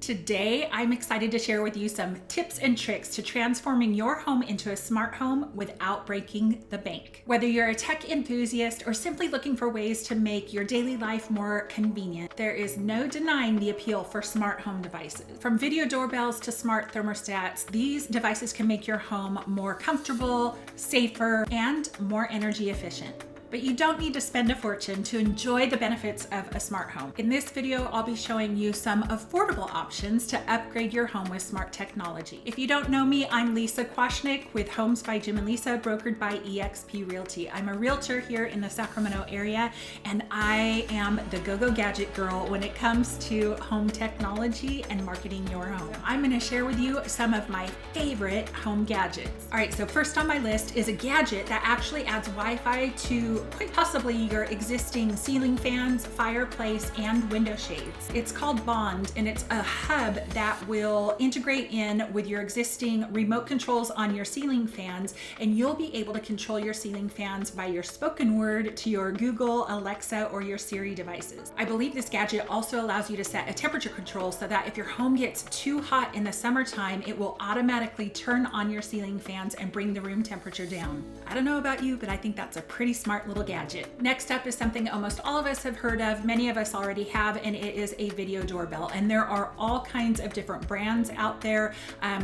Today, I'm excited to share with you some tips and tricks to transforming your home into a smart home without breaking the bank. Whether you're a tech enthusiast or simply looking for ways to make your daily life more convenient, there is no denying the appeal for smart home devices. From video doorbells to smart thermostats, these devices can make your home more comfortable, safer, and more energy efficient. But you don't need to spend a fortune to enjoy the benefits of a smart home. In this video, I'll be showing you some affordable options to upgrade your home with smart technology. If you don't know me, I'm Lisa Kwashnick with Homes by Jim and Lisa, brokered by eXp Realty. I'm a realtor here in the Sacramento area, and I am the go-go gadget girl when it comes to home technology and marketing your home. I'm gonna share with you some of my favorite home gadgets. All right, so first on my list is a gadget that actually adds Wi-Fi to quite possibly your existing ceiling fans, fireplace, and window shades. It's called Bond, and it's a hub that will integrate in with your existing remote controls on your ceiling fans, and you'll be able to control your ceiling fans by your spoken word to your Google, Alexa, or your Siri devices. I believe this gadget also allows you to set a temperature control so that if your home gets too hot in the summertime, it will automatically turn on your ceiling fans and bring the room temperature down. I don't know about you, but I think that's a pretty smart little gadget. Next up is something almost all of us have heard of, many of us already have, and it is a video doorbell. And there are all kinds of different brands out there.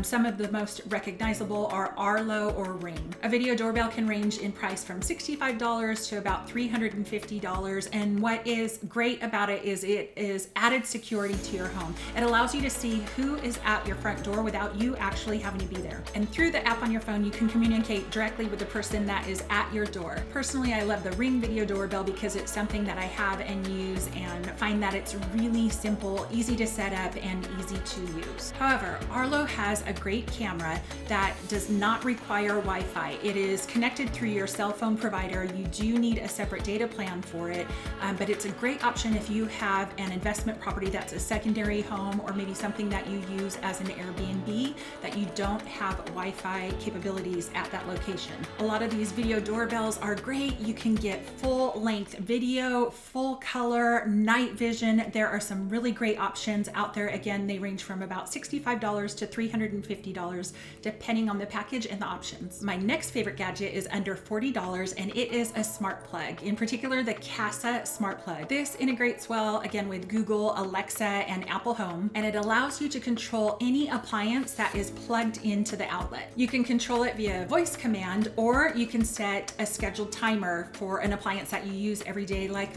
Some of the most recognizable are Arlo or Ring. A video doorbell can range in price from $65 to about $350. And what is great about it is added security to your home. It allows you to see who is at your front door without you actually having to be there. And through the app on your phone, you can communicate directly with the person that is at your door. Personally, I love the Ring video doorbell because it's something that I have and use and find that it's really simple, easy to set up, and easy to use. However, Arlo has a great camera that does not require Wi-Fi. It is connected through your cell phone provider. You do need a separate data plan for it, but it's a great option if you have an investment property that's a secondary home, or maybe something that you use as an Airbnb that you don't have Wi-Fi capabilities at that location. A lot of these video doorbells are great. You can get full length video, full color, night vision. There are some really great options out there. Again, they range from about $65 to $350 depending on the package and the options. My next favorite gadget is under $40, and it is a smart plug, in particular the Caséta smart plug. This integrates well again with Google, Alexa, and Apple Home, and it allows you to control any appliance that is plugged into the outlet. You can control it via voice command, or you can set a scheduled timer for an appliance that you use every day, like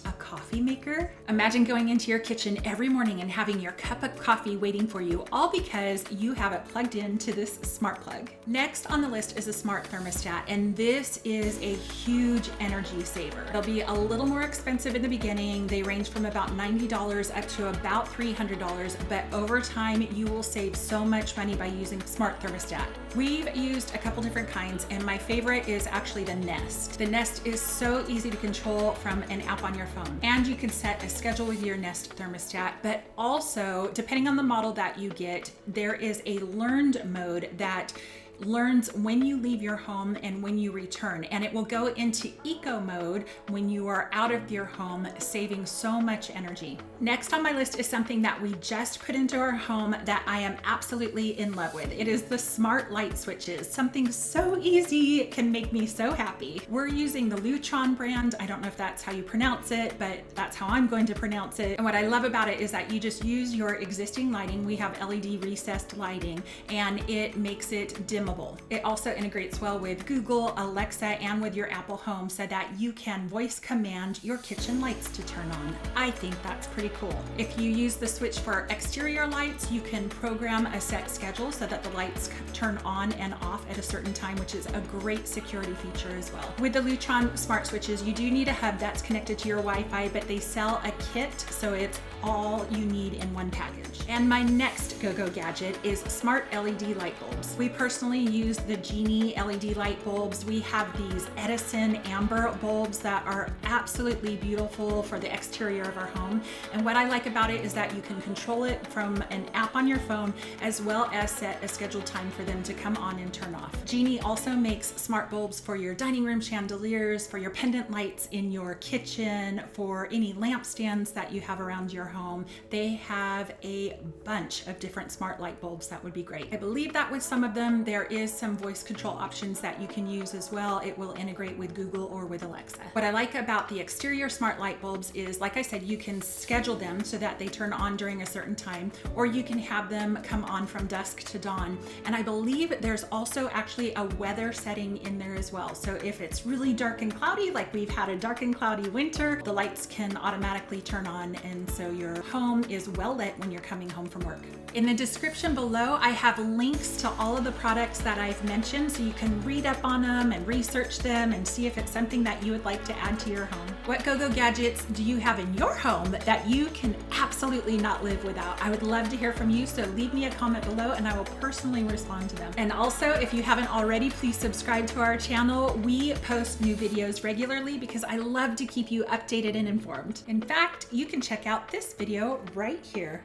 a coffee maker. Imagine going into your kitchen every morning and having your cup of coffee waiting for you, all because you have it plugged into this smart plug. Next on the list is a smart thermostat, and this is a huge energy saver. They'll be a little more expensive in the beginning. They range from about $90 up to about $300, but over time you will save so much money by using smart thermostat. We've used a couple different kinds, and my favorite is actually the Nest. The Nest is so easy to control from an app on your phone, and you can set a schedule with your Nest thermostat, but also depending on the model that you get, there is a learned mode that learns when you leave your home and when you return, and it will go into eco mode when you are out of your home, saving so much energy. Next on my list is something that we just put into our home that I am absolutely in love with. It is the smart light switches. Something so easy can make me so happy. We're using the Lutron brand. I don't know if that's how you pronounce it, but that's how I'm going to pronounce it. And what I love about it is that you just use your existing lighting. We have LED recessed lighting, and it makes it dimmable. It also integrates well with Google, Alexa, and with your Apple Home so that you can voice command your kitchen lights to turn on. I think that's pretty cool. If you use the switch for exterior lights, you can program a set schedule so that the lights turn on and off at a certain time, which is a great security feature as well. With the Lutron smart switches, you do need a hub that's connected to your Wi-Fi, but they sell a kit, so it's all you need in one package. And my next GoGo gadget is smart LED light bulbs. We personally use the Genie LED light bulbs. We have these Edison amber bulbs that are absolutely beautiful for the exterior of our home. And what I like about it is that you can control it from an app on your phone, as well as set a scheduled time for them to come on and turn off. Genie also makes smart bulbs for your dining room chandeliers, for your pendant lights in your kitchen, for any lampstands that you have around your home. They have a bunch of different smart light bulbs that would be great. I believe that with some of them, there is some voice control options that you can use as well. It will integrate with Google or with Alexa. What I like about the exterior smart light bulbs is, like I said, you can schedule them so that they turn on during a certain time, or you can have them come on from dusk to dawn. And I believe there's also actually a weather setting in there as well. So if it's really dark and cloudy, like we've had a dark and cloudy winter, the lights can automatically turn on, and so your home is well lit when you're coming home from work. In the description below, I have links to all of the products that I've mentioned, so you can read up on them and research them and see if it's something that you would like to add to your home. What GoGo gadgets do you have in your home that you can absolutely not live without? I would love to hear from you, so leave me a comment below and I will personally respond to them. And also, if you haven't already, please subscribe to our channel. We post new videos regularly because I love to keep you updated and informed. In fact, you can check out this video right here.